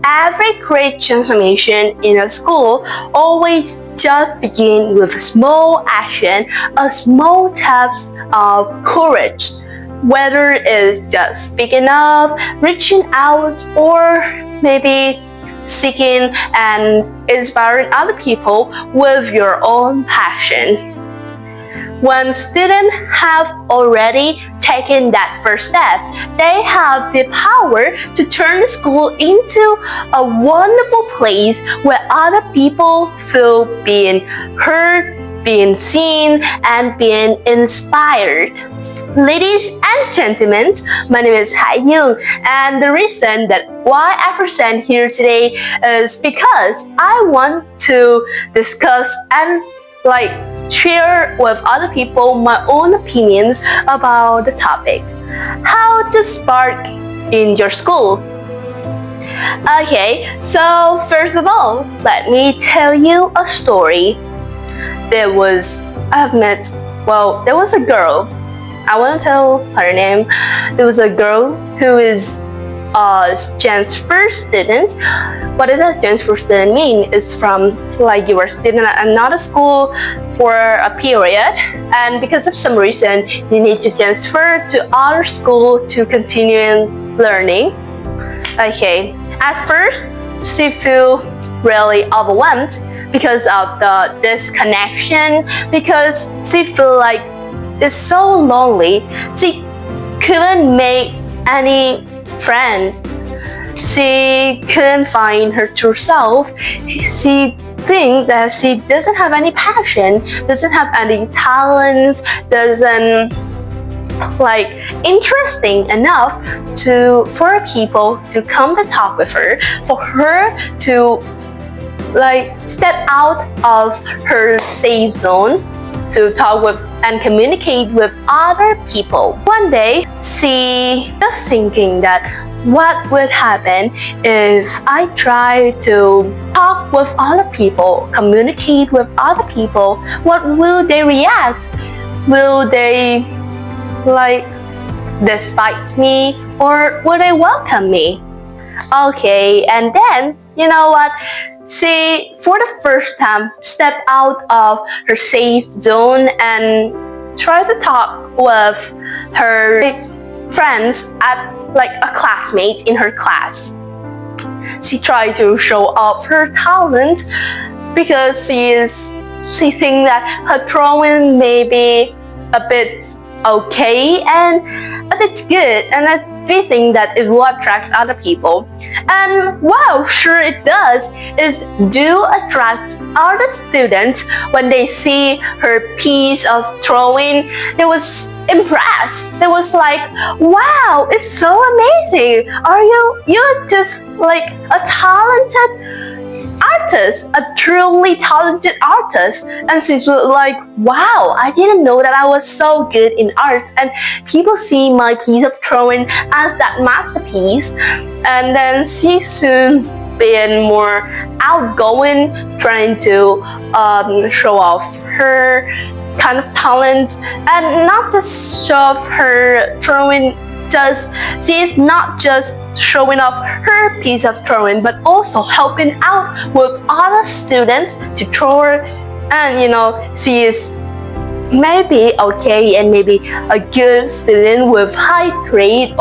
Every great transformation in a school always just begin with a small action, a small steps of courage. Whether it's just speaking up, reaching out, or maybe seeking and inspiring other people with your own passion. When students have already taken that first step, they have the power to turn the school into a wonderful place where other people feel being heard, being seen, and being inspired. Ladies and gentlemen, my name is Thay, and the reason that why I present here today is because I want to discuss and share with other people my own opinions about the topic. How to spark in your school. Okay, so first of all, let me tell you a story. There was a girl. I won't tell her name. There was a girl who is a transfer student. What does a transfer student mean? It's from you were a student at another school for a period, and because of some reason you need to transfer to other school to continue learning. Okay, at first she feel really overwhelmed because of the disconnection, because she feel like it's so lonely. She couldn't make any friend. She couldn't find her true self. She thinks that she doesn't have any passion, doesn't have any talent, doesn't interesting enough for people to come to talk with her, for her to step out of her safe zone to talk with and communicate with other people. One day, she was thinking that what would happen if I try to talk with other people, communicate with other people? What will they react? Will they despite me, or will they welcome me? Okay, and then you know what? She, for the first time, stepped out of her safe zone and tried to talk with her friends at a classmate in her class. She tried to show off her talent because she thinks that her drawing may be a bit okay and a bit good, and we think that is what attracts other people. And wow, sure it does. It do attract other students. When they see her piece of drawing, they was impressed. They was like, wow, it's so amazing. You're just a talented artist, a truly talented artist. And she's like, wow, I didn't know that I was so good in art, and people see my piece of drawing as that masterpiece. And then she soon being more outgoing, trying to show off her kind of talent, and not just show off her drawing. She is not just showing off her piece of drawing, but also helping out with other students to draw. And she is maybe okay and maybe a good student with high grade.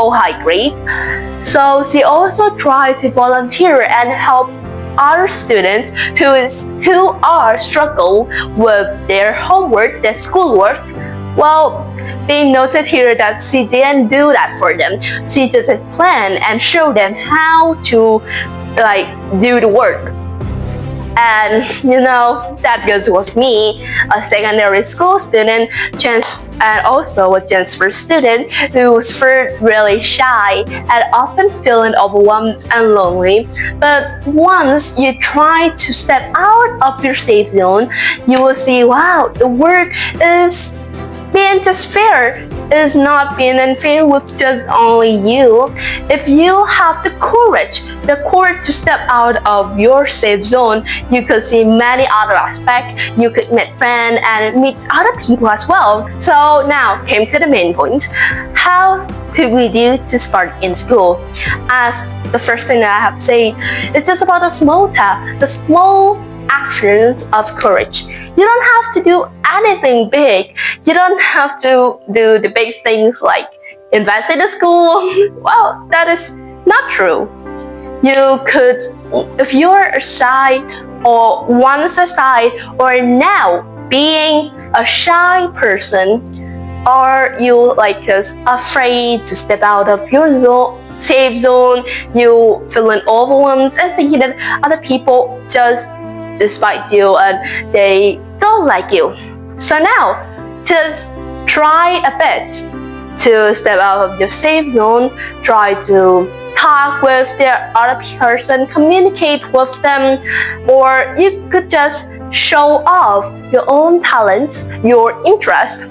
So she also tried to volunteer and help other students who are struggle with their homework, their schoolwork. Well, being noted here that she didn't do that for them. She just planned and showed them how to do the work. And that goes with me, a secondary school student, and also a transfer student who was really shy and often feeling overwhelmed and lonely. But once you try to step out of your safe zone, you will see, wow, the work is being just fair, is not being unfair with just only you. If you have the courage to step out of your safe zone, you could see many other aspects. You could meet friends and meet other people as well. So now came to the main point. How could we do to start in school? As the first thing that I have said, it's just about the small step, the small actions of courage. You don't have to do anything big. You don't have to do the big things like invest in the school. Well, that is not true. You could, if you're shy or once shy or now being a shy person, or you like is afraid to step out of your safe zone, you feeling overwhelmed and thinking that other people just despite you and they don't like you. So now, just try a bit to step out of your safe zone, try to talk with the other person, communicate with them, or you could just show off your own talents, your interest.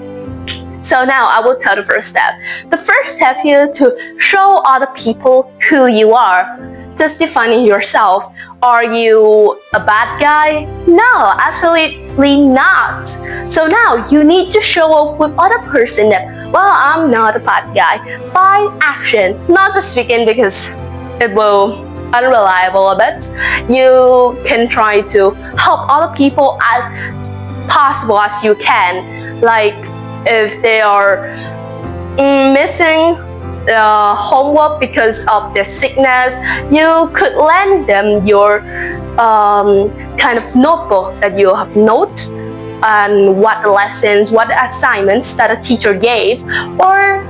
So now I will tell the first step. The first step here to show other people who you are. Just defining yourself. Are you a bad guy? No, absolutely not. So now you need to show up with other person that, well, I'm not a bad guy. By action, not just speaking because it will unreliable a bit. You can try to help other people as possible as you can. Like if they are missing homework because of their sickness, you could lend them your kind of notebook that you have notes and what lessons, what assignments that a teacher gave, or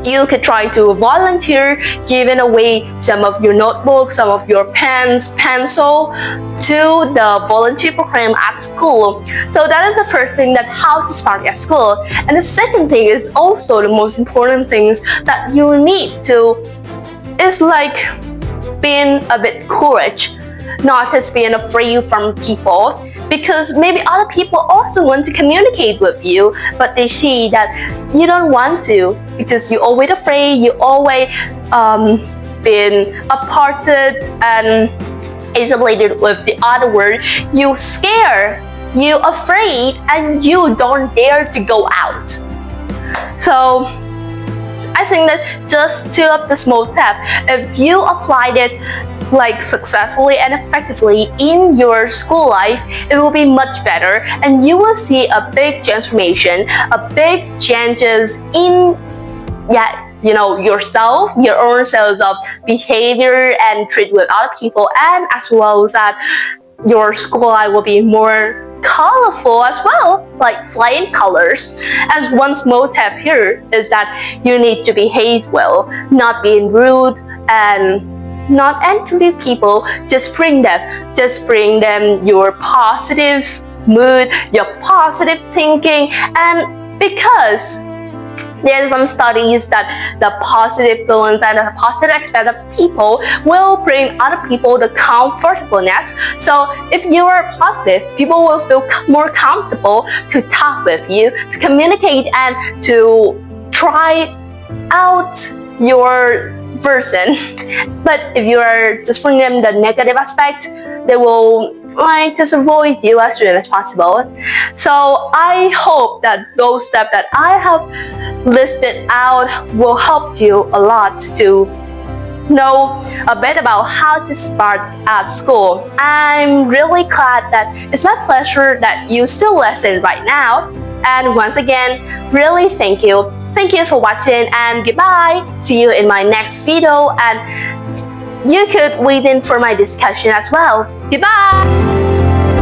you could try to volunteer giving away some of your notebooks, some of your pens, pencil to the volunteer program at school. So that is the first thing, that how to spark at school. And the second thing is also the most important things that you need to is like being a bit courage, not just being afraid from people, because maybe other people also want to communicate with you, but they see that you don't want to because you're always afraid, you always been aparted and isolated with the other world. You scared, you afraid, and you don't dare to go out. So I think that just two of the small steps, if you applied it like successfully and effectively in your school life, it will be much better and you will see a big transformation, a big changes in yourself, your own sense of behavior and treat with other people, and as well as that your school life will be more colorful as well, like flying colors. And one small tip here is that you need to behave well, not being rude and not angry people. Just bring them your positive mood, your positive thinking. And because there's some studies that the positive feelings and the positive aspect of people will bring other people the comfortableness. So if you are positive, people will feel more comfortable to talk with you, to communicate, and to try out your version. But if you are just bringing them the negative aspect, they will just avoid you as soon as possible. So I hope that those steps that I have listed out will help you a lot to know a bit about how to start at school. I'm really glad that it's my pleasure that you still listen right now. And once again, really thank you. Thank you for watching and goodbye. See you in my next video, and you could wait in for my discussion as well. Goodbye!